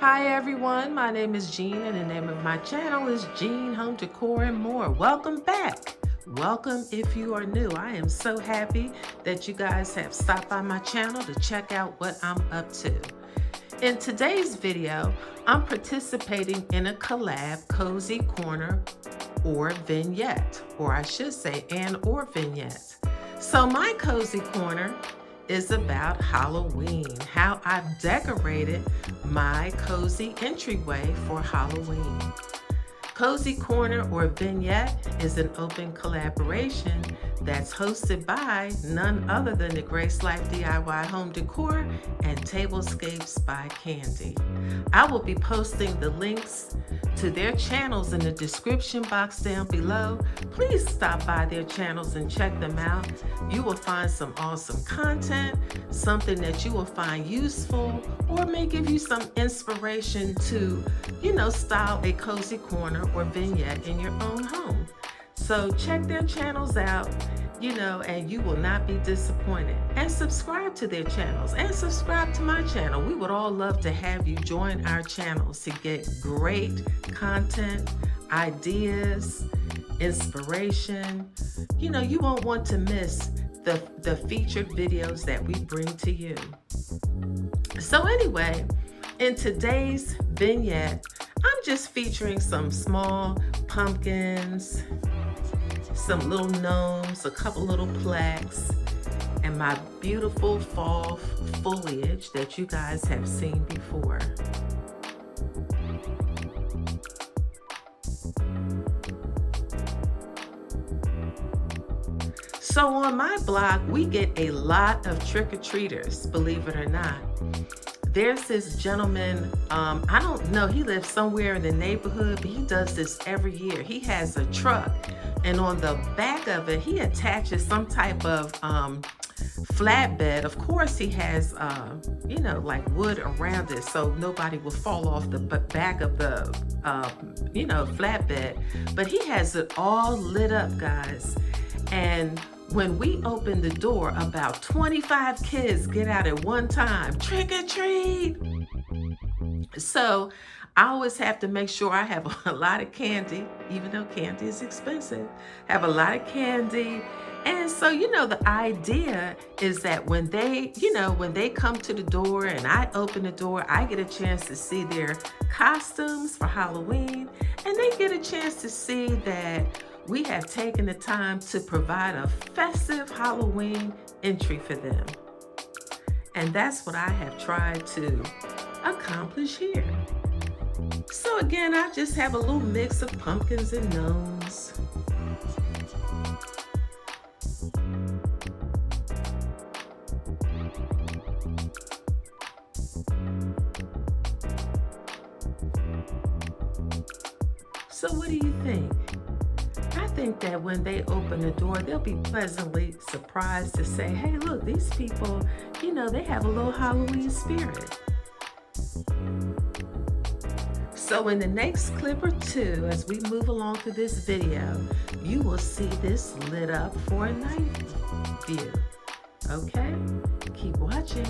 Hi everyone, my name is Jean and the name of my channel is Jean Home Decor and More. Welcome back. Welcome if you are new. I am so happy that you guys have stopped by my channel to check out what I'm up to. In today's video, I'm participating in a collab cozy corner or vignette, or I should say or vignette. So my cozy corner is about Halloween, how I've decorated my cozy entryway for Halloween. Cozy Corner or Vignette is an open collaboration that's hosted by none other than the Grace Life DIY Home Decor and Tablescapes by Candy. I will be posting the links to their channels in the description box down below. Please stop by their channels and check them out. You will find some awesome content, something that you will find useful, or may give you some inspiration to, style a cozy corner or vignette in your own home. So check their channels out, and you will not be disappointed. And subscribe to their channels and subscribe to my channel. We would all love to have you join our channels to get great content, ideas, inspiration. You won't want to miss the featured videos that we bring to you. So anyway, in today's vignette, I'm just featuring some small pumpkins, some little gnomes, a couple little plaques, and my beautiful fall foliage that you guys have seen before. So on my block, we get a lot of trick-or-treaters, believe it or not. There's this gentleman, I don't know, he lives somewhere in the neighborhood, but he does this every year. He has a truck, and on the back of it, he attaches some type of flatbed. Of course, he has, like wood around it, so nobody will fall off the back of the, flatbed. But he has it all lit up, guys. And when we open the door, about 25 kids get out at one time, trick or treat. So I always have to make sure I have a lot of candy, even though candy is expensive, have a lot of candy. And so, the idea is that when they come to the door and I open the door, I get a chance to see their costumes for Halloween, and they get a chance to see that we have taken the time to provide a festive Halloween entry for them. And that's what I have tried to accomplish here. So again, I just have a little mix of pumpkins and gnomes. So what do you think? I think that when they open the door, they'll be pleasantly surprised to say, hey, look, these people, they have a little Halloween spirit. So in the next clip or two, as we move along through this video, you will see this lit up for a night view. Okay? Keep watching.